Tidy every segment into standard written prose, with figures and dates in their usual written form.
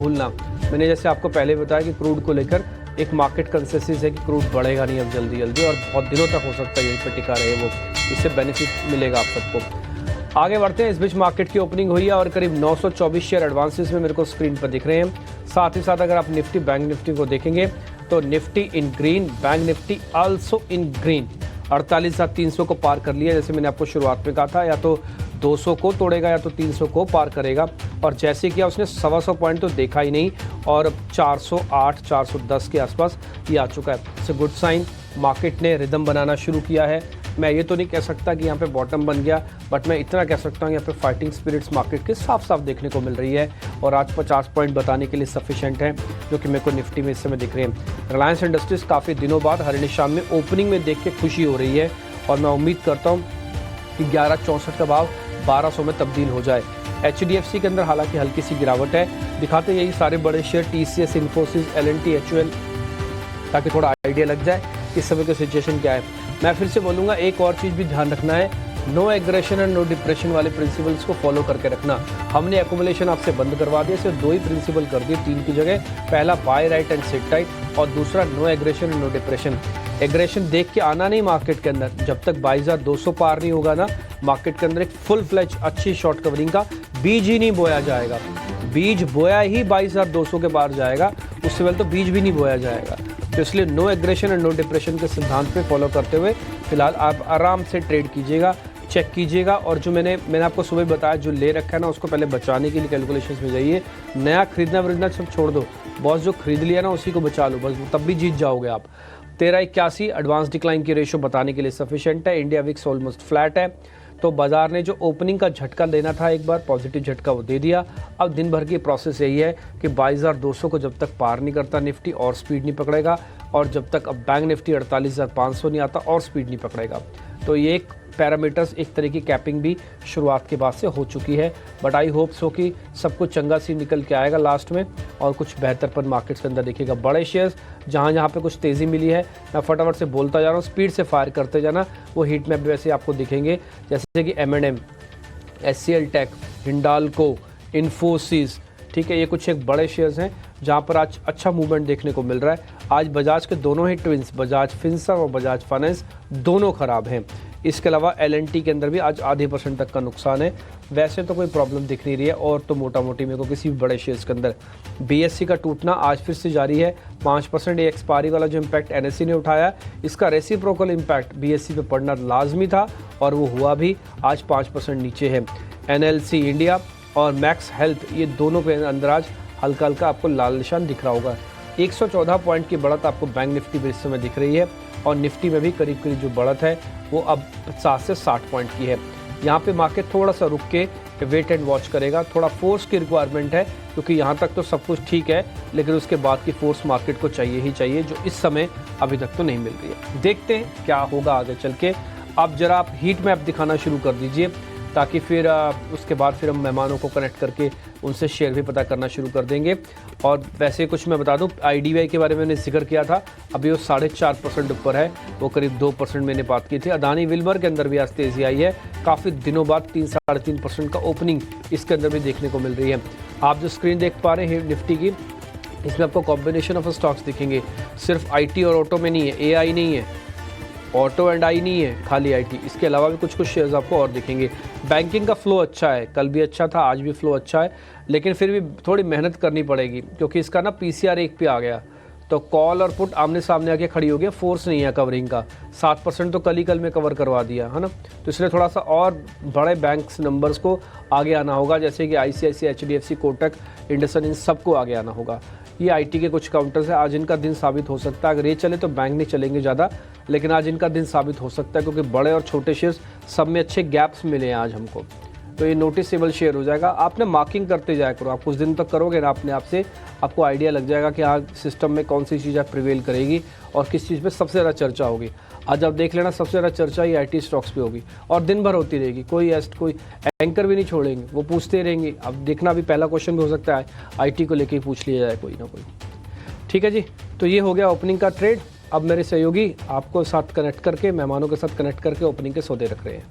भूलना। मैंने जैसे आपको पहले बताया कि क्रूड को लेकर एक मार्केट कंसेंसस है कि क्रूड बढ़ेगा नहीं अब जल्दी और बहुत दिनों तक हो सकता है यहीं पर टिका रहे वो, इससे बेनिफिट मिलेगा आप सबको। आगे बढ़ते हैं। इस बीच मार्केट की ओपनिंग हुई है और करीब 924 शेयर एडवांसेस में मेरे को स्क्रीन पर दिख रहे हैं। साथ ही साथ अगर आप निफ्टी बैंक निफ्टी को देखेंगे तो Nifty in green, bank Nifty also in green. 48,300 को पार कर लिया। जैसे मैंने आपको शुरुआत में कहा था, या तो 200 को तोड़ेगा या तो 300 को पार करेगा, और जैसे किया उसने 125 पॉइंट तो देखा ही नहीं और 408 410 के आसपास ये आ चुका है। It's a good sign. Market ने रिदम बनाना शुरू किया है। मैं ये तो नहीं कह सकता कि यहाँ पे बॉटम बन गया, बट मैं इतना कह सकता हूँ यहाँ पे फाइटिंग स्पिरिट्स मार्केट के साफ साफ देखने को मिल रही है, और आज 50 पॉइंट बताने के लिए सफिशेंट है जो कि मेरे को निफ्टी में इस समय दिख रहे हैं। रिलायंस इंडस्ट्रीज काफ़ी दिनों बाद हर निशान में ओपनिंग में देख के खुशी हो रही है, और मैं उम्मीद करता हूँ कि 1164 का भाव 1200 में तब्दील हो जाए। HDFC के अंदर हालांकि हल्की सी गिरावट है। दिखाते यही सारे बड़े share TCS, Infosys, L&T, HUL, ताकि थोड़ा आइडिया लग जाए इस समय की सिचुएशन क्या है। मैं फिर से बोलूँगा, एक और चीज़ भी ध्यान रखना है, no aggression and no depression वाले प्रिंसिपल्स को फॉलो करके रखना। हमने एकोमुलेशन आपसे बंद करवा दिया, सिर्फ 2 ही प्रिंसिपल कर दिए 3 की जगह। पहला buy right and sit tight, और दूसरा no aggression and no depression. Aggression देख के आना नहीं मार्केट के अंदर, जब तक 22,200 पार नहीं होगा ना, मार्केट के अंदर एक फुल फ्लैज अच्छी शॉर्ट कवरिंग का बीज ही नहीं बोया जाएगा। बीज बोया ही 22,200 के पार जाएगा, उससे पहले तो बीज भी नहीं बोया जाएगा। तो इसलिए no aggression and no depression के सिद्धांत पे फॉलो करते हुए फिलहाल आप आराम से ट्रेड कीजिएगा, चेक कीजिएगा, और जो मैंने आपको सुबह बताया जो ले रखा है ना, उसको पहले बचाने के लिए कैलकुलेशंस में जाइए। नया खरीदना वरीदना सब छोड़ दो, बॉस जो खरीद लिया ना उसी को बचा लो बस, तब भी जीत जाओगे आप। 1381 एडवांस डिक्लाइन की रेशो बताने के लिए सफिशिएंट है। इंडिया विक्स ऑलमोस्ट फ्लैट है। तो बाजार ने जो ओपनिंग का झटका देना था, एक बार पॉजिटिव झटका वो दे दिया। अब दिन भर की प्रोसेस यही है कि 22,200 को जब तक पार नहीं करता निफ्टी, और स्पीड नहीं पकड़ेगा, और जब तक अब बैंक निफ्टी 48,500 नहीं आता, और स्पीड नहीं पकड़ेगा। तो ये एक पैरामीटर्स, एक तरह की कैपिंग भी शुरुआत के बाद से हो चुकी है। बट आई होप सो कि सब कुछ चंगा सी निकल के आएगा लास्ट में, और कुछ बेहतरपन मार्केट्स के अंदर देखिएगा। बड़े शेयर्स जहाँ पे कुछ तेज़ी मिली है, मैं फटाफट से बोलता जा रहा हूँ, स्पीड से फायर करते जाना। वो हीट मैप भी वैसे आपको दिखेंगे, जैसे कि M&M, SCL take, Hindalco, Infosys, ठीक है, ये कुछ एक बड़े शेयर्स हैं जहाँ पर आज अच्छा मूवमेंट देखने को मिल रहा है। आज बजाज के दोनों ही ट्विंस, बजाज फिनसर्व और बजाज फाइनेंस, दोनों खराब हैं। इसके अलावा L&T के अंदर भी आज आधे % तक का नुकसान है। वैसे तो कोई प्रॉब्लम दिख नहीं रही है, और तो मोटा मोटी मेरे को किसी भी बड़े शेयर्स के अंदर। BSE का टूटना आज फिर से जारी है 5%। ये एक्सपायरी वाला जो इम्पैक्ट NSE ने उठाया, इसका रेसिप्रोकल इम्पैक्ट BSE पे पड़ना लाजमी था, और वो हुआ भी। आज 5% नीचे है। NLC इंडिया और मैक्स हेल्थ, ये दोनों पे अंदर आज हल्का हल्का आपको लाल निशान दिख रहा होगा। 114 पॉइंट की बढ़त आपको बैंक निफ्टी में इस समय दिख रही है, और निफ्टी में भी करीब करीब जो बढ़त है वो अब 50 से 60 पॉइंट की है। यहाँ पे मार्केट थोड़ा सा रुक के वेट एंड वॉच करेगा। थोड़ा फोर्स की रिक्वायरमेंट है, क्योंकि यहाँ तक तो सब कुछ ठीक है, लेकिन उसके बाद की फोर्स मार्केट को चाहिए ही चाहिए, जो इस समय अभी तक तो नहीं मिल रही है। देखते हैं क्या होगा आगे चल के। अब जरा आप हीट मैप दिखाना शुरू कर दीजिए, ताकि फिर उसके बाद फिर हम मेहमानों को कनेक्ट करके उनसे शेयर भी पता करना शुरू कर देंगे। और वैसे कुछ मैं बता दूं, IDBI के बारे में मैंने जिक्र किया था, अभी वो 4.5% ऊपर है, वो करीब 2% मैंने बात की थी। अदानी विल्मर के अंदर भी आज तेज़ी आई है, काफ़ी दिनों बाद 3-3.5% का ओपनिंग इसके अंदर भी देखने को मिल रही है। आप जो स्क्रीन देख पा रहे हैं निफ्टी की, इसमें आपको कॉम्बिनेशन ऑफ स्टॉक्स दिखेंगे। सिर्फ IT और ऑटो में नहीं है, AI नहीं है, ऑटो एंड आई नहीं है, खाली IT। इसके अलावा भी कुछ शेयर्स आपको और दिखेंगे। बैंकिंग का फ्लो अच्छा है, कल भी अच्छा था, आज भी फ्लो अच्छा है, लेकिन फिर भी थोड़ी मेहनत करनी पड़ेगी, क्योंकि इसका ना PCR 1 पे आ गया, तो कॉल और पुट आमने सामने आके खड़ी हो गई, फोर्स नहीं है कवरिंग का। 7% तो कल में कवर करवा दिया है ना, तो इसलिए थोड़ा सा और बड़े बैंक्स नंबर्स को आगे आना होगा, जैसे कि ICICI, HDFC, कोटक, इंडसन, इन सबको आगे आना होगा। ये IT के कुछ काउंटर्स है, आज इनका दिन साबित हो सकता है। अगर ये चले तो बैंक नहीं चलेंगे ज़्यादा, लेकिन आज इनका दिन साबित हो सकता है, क्योंकि बड़े और छोटे शेयर्स सब में अच्छे गैप्स मिले हैं आज हमको, तो ये नोटिसेबल शेयर हो जाएगा। आपने मार्किंग करते जाया करो, आप कुछ दिन तक करोगे ना, अपने आप से आपको आइडिया लग जाएगा कि हाँ सिस्टम में कौन सी चीज़ प्रिवेल करेगी और किस चीज़ पे सबसे ज़्यादा चर्चा होगी। आज आप देख लेना, सबसे ज़्यादा चर्चा ही IT स्टॉक्स पे होगी, और दिन भर होती रहेगी। कोई एंकर भी नहीं छोड़ेंगे, वो पूछते रहेंगे। अब देखना, अभी पहला क्वेश्चन भी हो सकता है IT को लेके पूछ लिया जाए कोई ना कोई। ठीक है जी, तो ये हो गया ओपनिंग का ट्रेड। अब मेरे सहयोगी आपको साथ कनेक्ट करके, मेहमानों के साथ कनेक्ट करके ओपनिंग के सौदे रख रहे हैं।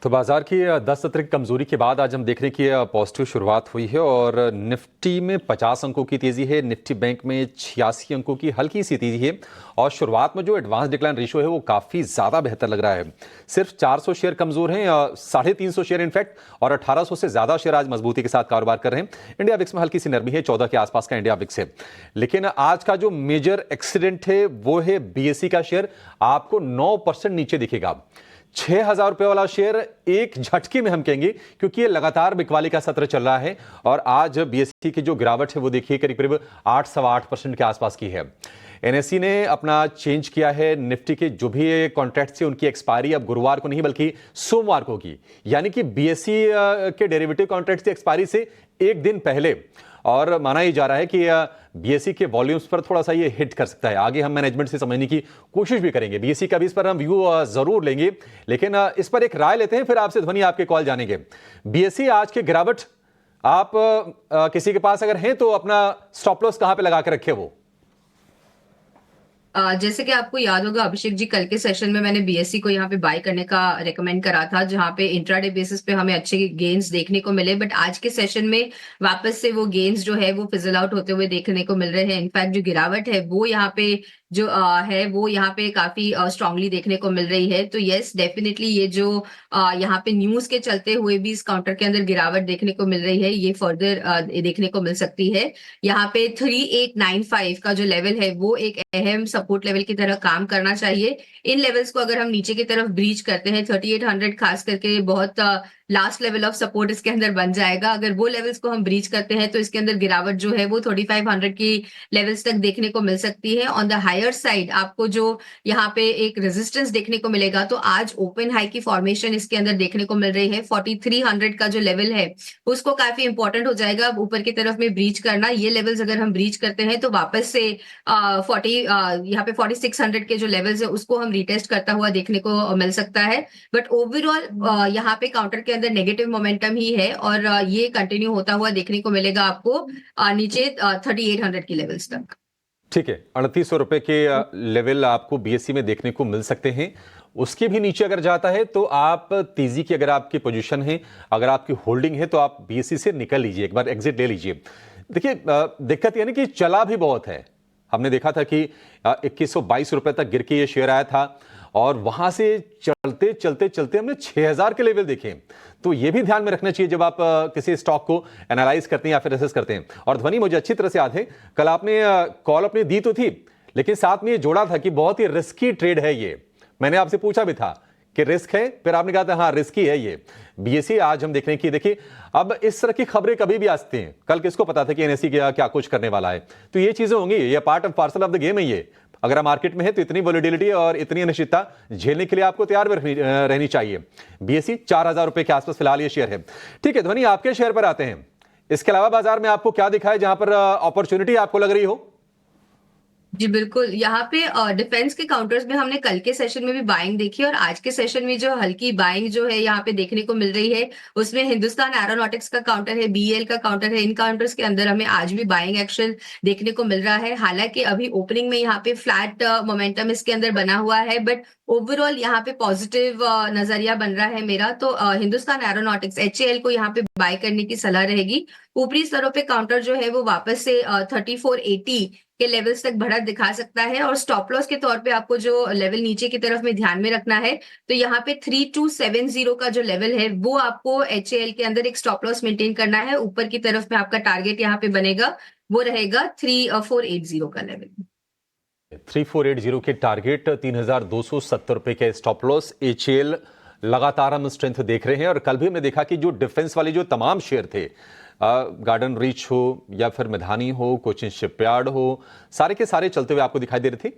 तो बाजार की 10 सत्र की कमजोरी के बाद आज हम देख रहे हैं कि पॉजिटिव शुरुआत हुई है और निफ्टी में 50 अंकों की तेजी है, निफ्टी बैंक में 86 अंकों की हल्की सी तेजी है और शुरुआत में जो एडवांस डिक्लाइन रेशियो है वो काफी ज्यादा बेहतर लग रहा है। सिर्फ 400 शेयर कमजोर हैं, 350 शेयर इनफैक्ट, और 1800 से ज्यादा शेयर आज मजबूती के साथ कारोबार कर रहे हैं। इंडिया विक्स में हल्की सी नरमी है, 14 के आसपास का इंडिया विक्स है। लेकिन आज का जो मेजर एक्सीडेंट है वो है बीएसई का शेयर, आपको 9% नीचे दिखेगा। 6,000 रुपए वाला शेयर एक झटके में हम कहेंगे, क्योंकि ये लगातार बिकवाली का सत्र चल रहा है और आज बीएसई की जो गिरावट है वो देखिए करीब करीब 8-8.25% के आसपास की है। एनएसई ने अपना चेंज किया है, निफ्टी के जो भी कॉन्ट्रैक्ट से उनकी एक्सपायरी अब गुरुवार को नहीं बल्कि सोमवार को होगी, यानी कि बीएसई के डेरिवेटिव कॉन्ट्रैक्ट की एक्सपायरी से एक दिन पहले। और माना ही जा रहा है कि बीएसई के वॉल्यूम्स पर थोड़ा सा ये हिट कर सकता है। आगे हम मैनेजमेंट से समझने की कोशिश भी करेंगे, बीएसई का भी इस पर हम व्यू जरूर लेंगे, लेकिन इस पर एक राय लेते हैं, फिर आपसे ध्वनि आपके कॉल जानेंगे। बीएसई आज के गिरावट, आप किसी के पास अगर हैं तो अपना स्टॉप लॉस कहां पे लगा के रखे वो? जैसे कि आपको याद होगा अभिषेक जी, कल के सेशन में मैंने बीएसई को यहाँ पे बाय करने का रेकमेंड करा था, जहाँ पे इंट्राडे बेसिस पे हमें अच्छे गेन्स देखने को मिले। बट आज के सेशन में वापस से वो गेन्स जो है वो फिजल आउट होते हुए देखने को मिल रहे हैं। इनफैक्ट जो गिरावट है वो यहाँ पे जो है वो यहाँ पे काफी स्ट्रांगली देखने को मिल रही है। तो यस, डेफिनेटली ये जो यहाँ पे न्यूज के चलते हुए भी इस काउंटर के अंदर गिरावट देखने को मिल रही है, ये फर्दर देखने को मिल सकती है। यहाँ पे 3895 का जो लेवल है वो एक अहम सपोर्ट लेवल की तरह काम करना चाहिए। इन लेवल्स को अगर हम नीचे की तरफ ब्रीच करते हैं, 3800 खास करके बहुत लास्ट लेवल ऑफ सपोर्ट इसके अंदर बन जाएगा। अगर वो लेवल्स को हम ब्रीच करते हैं तो इसके अंदर गिरावट जो है वो 3500 की लेवल्स तक देखने को मिल सकती है। ऑन द हायर साइड आपको जो यहाँ पे एक रेजिस्टेंस देखने को मिलेगा, तो आज ओपन हाई की फॉर्मेशन इसके अंदर देखने को मिल रही है। 4300 का जो लेवल है उसको काफी इंपॉर्टेंट हो जाएगा अब ऊपर की तरफ में ब्रीच करना। ये लेवल्स अगर हम ब्रीच करते हैं तो वापस से यहाँ पे 4600 के जो लेवल्स है उसको हम रिटेस्ट करता हुआ देखने को मिल सकता है। बट ओवरऑल यहाँ पे काउंटर के अंदर नेगेटिव मोमेंटम ही है और ये कंटिन्यू होता हुआ देखने को मिलेगा आपको नीचे 3800 की लेवल्स तक। ठीक है, 3800 रुपए के लेवल आपको बीएसई में देखने को मिल सकते हैं। उसके भी नीचे अगर जाता है तो आप तेजी की, अगर आपकी पोजीशन है, अगर आपकी होल्डिंग है, तो आप बीएसई से निकल लीजिए, एक बार एग्जिट ले लीजिए। देखिए दिक्कत यानी कि चला भी बहुत है। हमने देखा था कि 2122 रुपए तक गिर के ये शेयर आया था और वहां से चलते चलते चलते हमने 6000 के लेवल देखे। तो ये भी ध्यान में रखना चाहिए जब आप किसी स्टॉक को एनालाइज करते हैं या फिर असेस करते हैं। और ध्वनि, मुझे अच्छी तरह से याद है, कल आपने कॉल अपनी दी तो थी, लेकिन साथ में ये जोड़ा था कि बहुत ही रिस्की ट्रेड है ये। मैंने आपसे पूछा भी था कि रिस्क है, फिर आपने कहा था हाँ रिस्की है ये। बीएसई आज हम देख रहे हैं कि देखिए अब इस तरह की खबरें कभी भी आ सकती हैं। कल किसको पता था कि एनएसई क्या कुछ करने वाला है? तो ये चीजें होंगी, ये part of parcel of the game है ये। अगर आप मार्केट में है तो इतनी वोलेटिलिटी और इतनी अनिश्चितता झेलने के लिए आपको तैयार रहनी चाहिए। बीएसई 4000 रुपए के आसपास फिलहाल ये शेयर है। ठीक है ध्वनि, आपके शेयर पर आते हैं। इसके अलावा बाजार में आपको क्या दिखा है जहां पर अपॉर्चुनिटी आपको लग रही हो? जी बिल्कुल, यहाँ पे डिफेंस के काउंटर्स में हमने कल के सेशन में भी बाइंग देखी और आज के सेशन में जो हल्की बाइंग जो है यहाँ पे देखने को मिल रही है उसमें हिंदुस्तान एरोनॉटिक्स का काउंटर है, बीएल का काउंटर है। इन काउंटर्स के अंदर हमें आज भी बाइंग एक्शन देखने को मिल रहा है। हालांकि अभी ओपनिंग में यहाँ पे फ्लैट मोमेंटम इसके अंदर बना हुआ है, बट ओवरऑल यहाँ पे पॉजिटिव नजरिया बन रहा है मेरा। तो हिंदुस्तान एरोनॉटिक्स एचएएल को यहाँ पे बाय करने की सलाह रहेगी। ऊपरी स्तरों पे काउंटर जो है वो वापस से 3480 के लेवल्स तक बढ़त दिखा सकता है और स्टॉप लॉस के तौर पे आपको जो लेवल नीचे की तरफ में ध्यान में रखना है, तो यहाँ पे 3270 का जो लेवल है वो आपको एचएएल के अंदर एक स्टॉप लॉस मेंटेन करना है। ऊपर की तरफ में आपका टारगेट यहाँ पे बनेगा, वो रहेगा 3480 का लेवल। 3480 के टारगेट, 3270 रुपए के स्टॉप लॉस। एचएएल लगातार हम स्ट्रेंथ देख रहे हैं और कल भी हमने देखा कि जो डिफेंस वाले जो तमाम शेयर थे, गार्डन रीच हो या फिर मैदानी हो, कोचिन शिपयार्ड हो, सारे के सारे चलते हुए आपको दिखाई दे रहे थे।